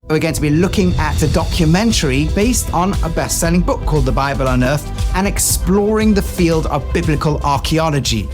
We're going to be looking at a documentary based on a best-selling book called The Bible Unearthed and exploring the field of biblical archaeology.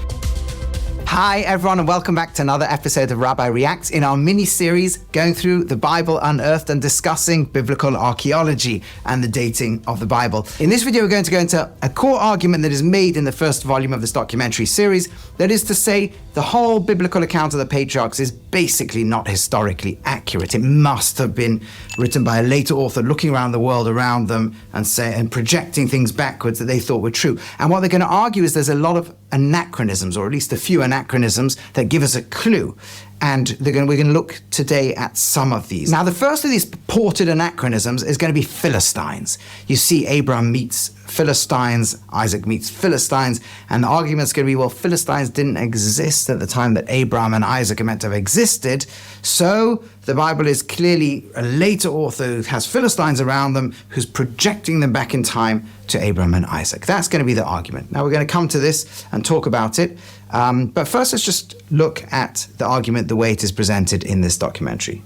Hi everyone, and welcome back to another episode of Rabbi Reacts in our mini-series going through the Bible Unearthed and discussing biblical archaeology and the dating of the Bible. In this video, we're going to go into a core argument that is made in the first volume of this documentary series. That is to say, the whole biblical account of the patriarchs is basically not historically accurate. It must have been written by a later author looking around the world around them and projecting things backwards that they thought were true. And what they're going to argue is there's a lot of anachronisms, or at least a few anachronisms that give us a clue. And we're going to look today at some of these. Now, the first of these purported anachronisms is going to be Philistines. You see, Abraham meets Philistines, Isaac meets Philistines, and the argument's going to be, well, Philistines didn't exist at the time that Abraham and Isaac are meant to have existed, so the Bible is clearly a later author who has Philistines around them, who's projecting them back in time to Abraham and Isaac. That's going to be the argument. Now, we're going to come to this and talk about it, but first let's just look at the argument the way it is presented in this documentary.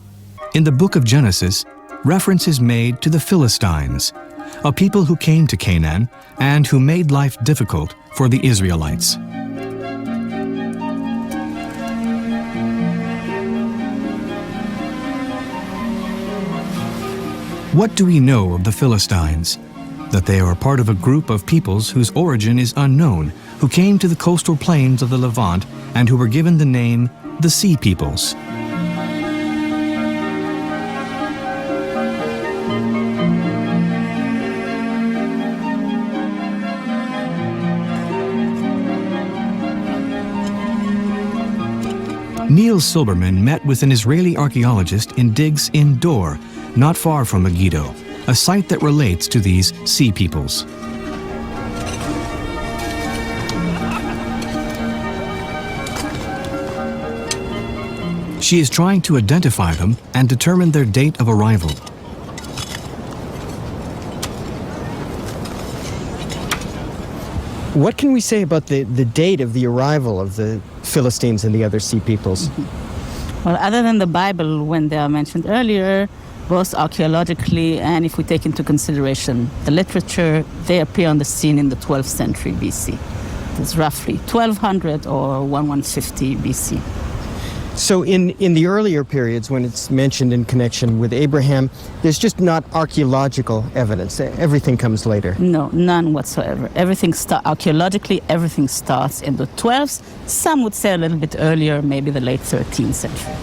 In the book of Genesis, reference is made to the Philistines, a people who came to Canaan and who made life difficult for the Israelites. What do we know of the Philistines? That they are part of a group of peoples whose origin is unknown, who came to the coastal plains of the Levant and who were given the name the Sea Peoples. Neil Silberman met with an Israeli archaeologist in digs in Dor, not far from Megiddo, a site that relates to these Sea Peoples. She is trying to identify them and determine their date of arrival. What can we say about the date of the arrival of the Philistines and the other Sea Peoples? Well, other than the Bible, when they are mentioned earlier, both archaeologically and if we take into consideration the literature, they appear on the scene in the 12th century BC. It's roughly 1200 or 1150 BC. So in the earlier periods, when it's mentioned in connection with Abraham, there's just not archaeological evidence. Everything comes later. No, none whatsoever. Archaeologically, everything starts in the 12th. Some would say a little bit earlier, maybe the late 13th century.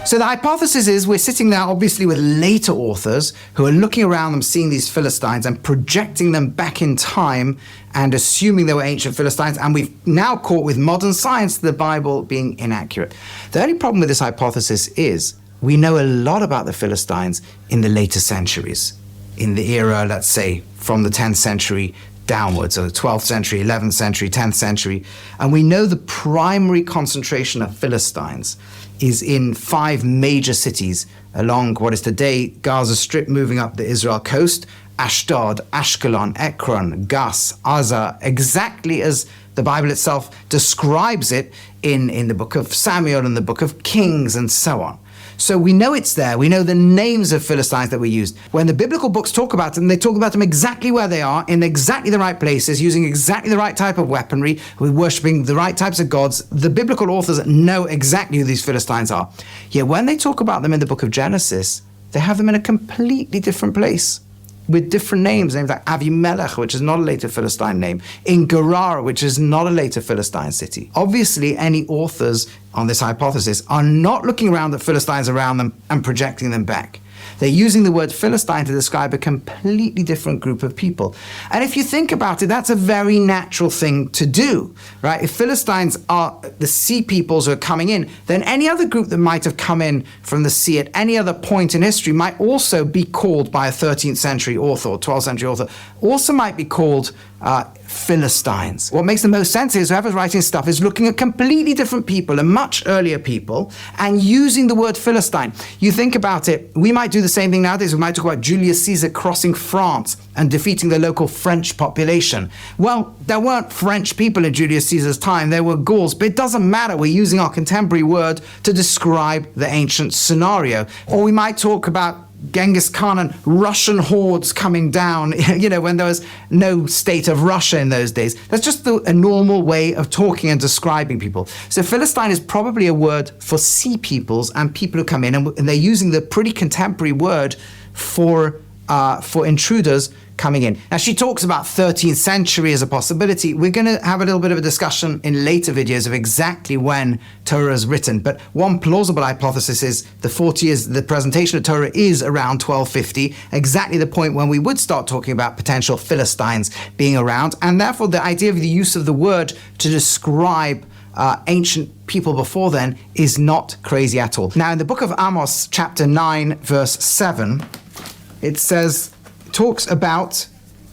So the hypothesis is we're sitting there obviously with later authors who are looking around them, seeing these Philistines and projecting them back in time and assuming they were ancient Philistines, and we've now caught with modern science the Bible being inaccurate. The only problem with this hypothesis is we know a lot about the Philistines in the later centuries, in the era, let's say, from the 10th century downwards, so the 12th century, 11th century, 10th century, and we know the primary concentration of Philistines is in 5 major cities along what is today Gaza Strip, moving up the Israel coast: Ashdod, Ashkelon, Ekron, Gas, Gaza, exactly as the Bible itself describes it in the book of Samuel and the book of Kings and so on. So we know it's there. We know the names of Philistines that were used. When the biblical books talk about them, they talk about them exactly where they are, in exactly the right places, using exactly the right type of weaponry, with worshipping the right types of gods. The biblical authors know exactly who these Philistines are. Yet when they talk about them in the book of Genesis, they have them in a completely different place, with different names like Avimelech, which is not a later Philistine name, in Gerar, which is not a later Philistine city. Obviously, any authors on this hypothesis are not looking around at Philistines around them and projecting them back. They're using the word Philistine to describe a completely different group of people. And if you think about it, that's a very natural thing to do, right? If Philistines are the Sea Peoples who are coming in, then any other group that might have come in from the sea at any other point in history might also be called by a 13th century author or 12th century author, also might be called Philistines. What makes the most sense is whoever's writing stuff is looking at completely different people and much earlier people and using the word Philistine. You think about it, we might do the same thing nowadays. We might talk about Julius Caesar crossing France and defeating the local French population. Well, there weren't French people in Julius Caesar's time, there were Gauls, but it doesn't matter. We're using our contemporary word to describe the ancient scenario. Or we might talk about Genghis Khan and Russian hordes coming down, when there was no state of Russia in those days. That's just a normal way of talking and describing people. So Philistine is probably a word for sea peoples and people who come in, and they're using the pretty contemporary word for intruders coming in. Now, she talks about 13th century as a possibility. We're going to have a little bit of a discussion in later videos of exactly when Torah is written. But one plausible hypothesis is the 40 years, the presentation of Torah is around 1250, exactly the point when we would start talking about potential Philistines being around. And therefore, the idea of the use of the word to describe ancient people before then is not crazy at all. Now, in the book of Amos, chapter 9, verse 7, it talks about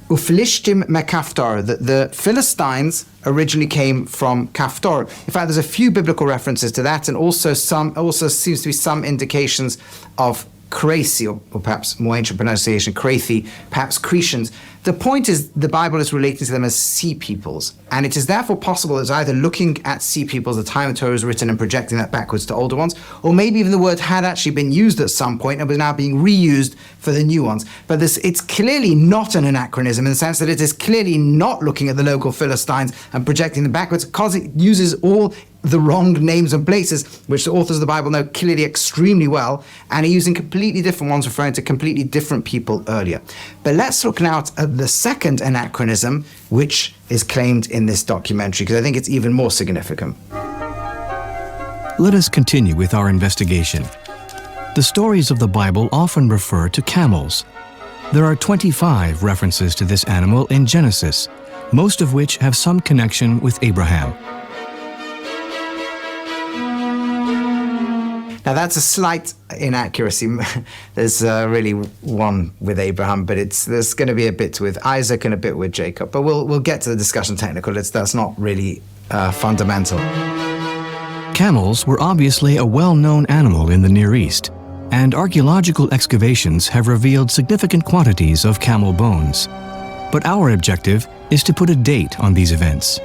Ufilishtim mekaftar, that the Philistines originally came from Kaftor. In fact, there's a few biblical references to that, and also seems to be some indications of Cracy, or perhaps more ancient pronunciation, Crathi, perhaps Cretians. The point is the Bible is relating to them as sea peoples, and it is therefore possible it's either looking at sea peoples at the time the Torah was written and projecting that backwards to older ones, or maybe even the word had actually been used at some point and was now being reused for the new ones. But it's clearly not an anachronism in the sense that it is clearly not looking at the local Philistines and projecting them backwards, because it uses all the wrong names and places, which the authors of the Bible know clearly extremely well, and are using completely different ones referring to completely different people earlier. But let's look now at the second anachronism, which is claimed in this documentary, because I think it's even more significant. Let us continue with our investigation. The stories of the Bible often refer to camels. There are 25 references to this animal in Genesis, most of which have some connection with Abraham. Now, that's a slight inaccuracy. There's really one with Abraham, but there's going to be a bit with Isaac and a bit with Jacob. But we'll get to the discussion technical. That's not really fundamental. Camels were obviously a well-known animal in the Near East, and archaeological excavations have revealed significant quantities of camel bones. But our objective is to put a date on these events.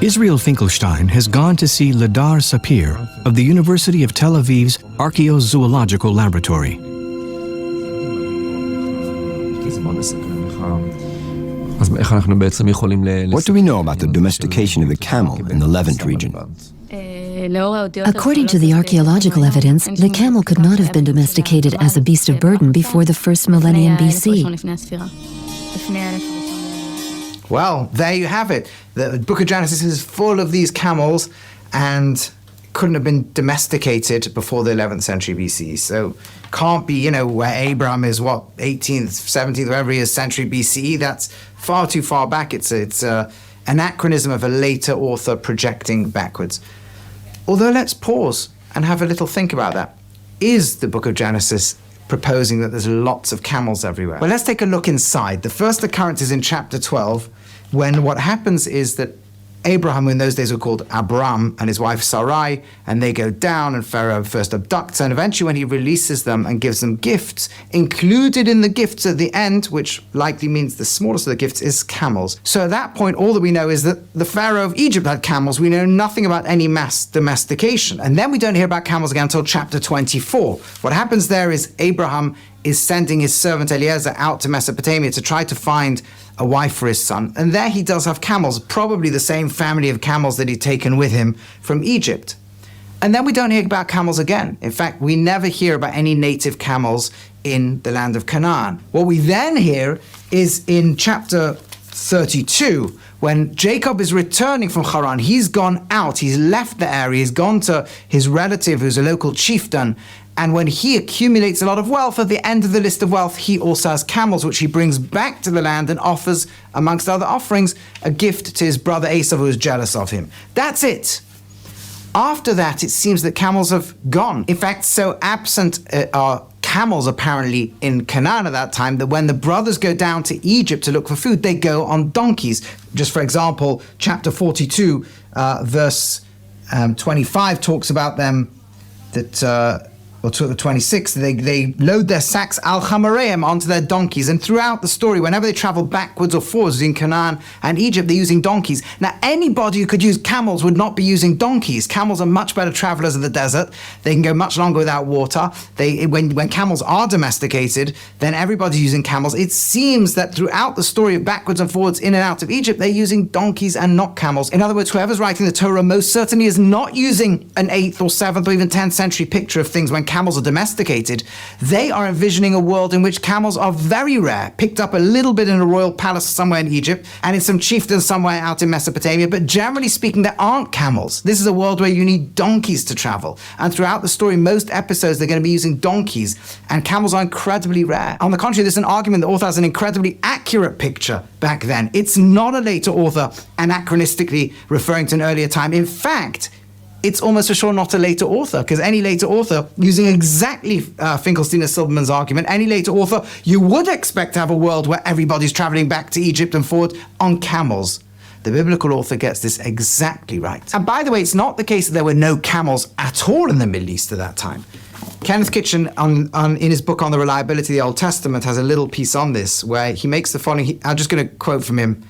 Israel Finkelstein has gone to see Ladar Sapir of the University of Tel Aviv's Archaeozoological Laboratory. What do we know about the domestication of the camel in the Levant region? According to the archaeological evidence, the camel could not have been domesticated as a beast of burden before the first millennium BC. Well, there you have it. The book of Genesis is full of these camels and couldn't have been domesticated before the 11th century BC. So can't be, where Abraham is, 18th, 17th, whatever he is, century BCE. That's far too far back. It's an anachronism of a later author projecting backwards. Although let's pause and have a little think about that. Is the book of Genesis proposing that there's lots of camels everywhere? Well, let's take a look inside. The first occurrence is in chapter 12, when what happens is that Abraham, who in those days were called Abram, and his wife Sarai, and they go down, and Pharaoh first abducts, and eventually when he releases them and gives them gifts, included in the gifts at the end, which likely means the smallest of the gifts, is camels. So at that point, all that we know is that the Pharaoh of Egypt had camels. We know nothing about any mass domestication. And then we don't hear about camels again until chapter 24. What happens there is Abraham is sending his servant Eliezer out to Mesopotamia to try to find a wife for his son. And there he does have camels, probably the same family of camels that he'd taken with him from Egypt. And then we don't hear about camels again. In fact, we never hear about any native camels in the land of Canaan. What we then hear is in chapter 32, when Jacob is returning from Haran. He's gone out, he's left the area, he's gone to his relative who's a local chieftain. And when he accumulates a lot of wealth, at the end of the list of wealth, he also has camels, which he brings back to the land and offers, amongst other offerings, a gift to his brother Esau, who is jealous of him. That's it. After that, it seems that camels have gone. In fact, so absent are camels apparently in Canaan at that time that when the brothers go down to Egypt to look for food, they go on donkeys. Just for example, chapter 42, verse 25 talks about them that or 26, they load their sacks al chamareim onto their donkeys, and throughout the story, whenever they travel backwards or forwards in Canaan and Egypt, they're using donkeys. Now, anybody who could use camels would not be using donkeys. Camels are much better travelers in the desert. They can go much longer without water. When camels are domesticated, then everybody's using camels. It seems that throughout the story of backwards and forwards in and out of Egypt, they're using donkeys and not camels. In other words, whoever's writing the Torah most certainly is not using an 8th or 7th or even 10th century picture of things when camels are domesticated. They are envisioning a world in which camels are very rare, picked up a little bit in a royal palace somewhere in Egypt and in some chieftain somewhere out in Mesopotamia, but generally speaking, there aren't camels. This is a world where you need donkeys to travel. And throughout the story, most episodes, they're going to be using donkeys, and camels are incredibly rare. On the contrary, there's an argument the author has an incredibly accurate picture back then. It's not a later author anachronistically referring to an earlier time. In fact, it's almost for sure not a later author, because any later author, using exactly Finkelstein and Silberman's argument, any later author, you would expect to have a world where everybody's traveling back to Egypt and forward on camels. The biblical author gets this exactly right. And by the way, it's not the case that there were no camels at all in the Middle East at that time. Kenneth Kitchen, in his book on the reliability of the Old Testament, has a little piece on this where he makes the following. I'm just going to quote from him.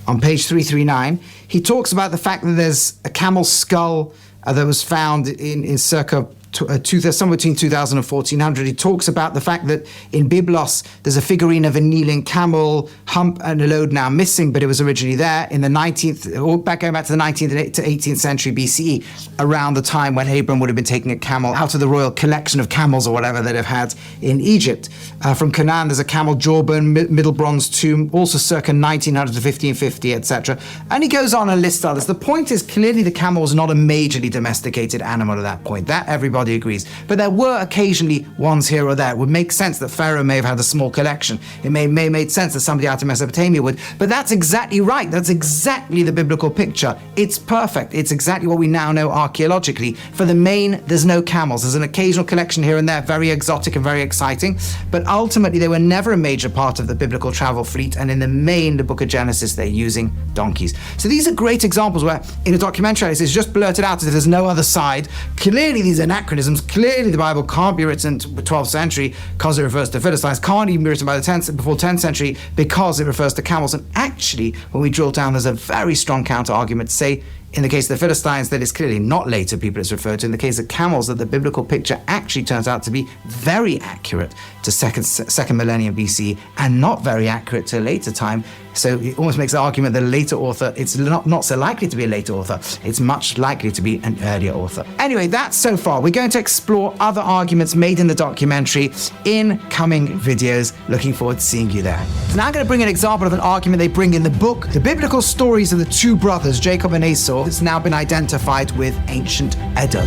On page 339, he talks about the fact that there's a camel skull that was found in circa somewhere between 2000 and 1400. He talks about the fact that in Byblos there's a figurine of a kneeling camel, hump and a load now missing, but it was originally there in the 19th, or going back to the 19th to 18th century BCE, around the time when Abram would have been taking a camel out of the royal collection of camels or whatever they'd have had in Egypt. From Canaan, there's a camel jawbone, Middle Bronze tomb, also circa 1900 to 1550, etc. And he goes on and lists others. The point is, clearly the camel was not a majorly domesticated animal at that point. That everybody agrees. But there were occasionally ones here or there. It would make sense that Pharaoh may have had a small collection. It may have made sense that somebody out of Mesopotamia would. But that's exactly right. That's exactly the biblical picture. It's perfect. It's exactly what we now know archaeologically. For the main, there's no camels. There's an occasional collection here and there, very exotic and very exciting. But ultimately, they were never a major part of the biblical travel fleet. And in the main, the book of Genesis, they're using donkeys. So these are great examples where in a documentary, it's just blurted out as if there's no other side. Clearly, these are anachronisms. Clearly, the Bible can't be written to the 12th century because it refers to Philistines. Can't even be written by the before 10th century because it refers to camels. And actually, when we drill down, there's a very strong counter-argument to say, in the case of the Philistines, that is clearly not later people it's referred to. In the case of camels, that the biblical picture actually turns out to be very accurate to second millennium BC and not very accurate to a later time. So it almost makes the argument that a later author, it's not so likely to be a later author. It's much likely to be an earlier author. Anyway, that's so far. We're going to explore other arguments made in the documentary in coming videos. Looking forward to seeing you there. So now I'm going to bring an example of an argument they bring in the book, The Biblical Stories of the Two Brothers, Jacob and Esau. It's now been identified with ancient Edom.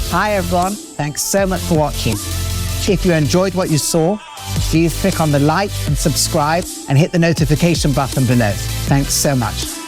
Hi everyone, thanks so much for watching. If you enjoyed what you saw, please click on the like and subscribe and hit the notification button below. Thanks so much.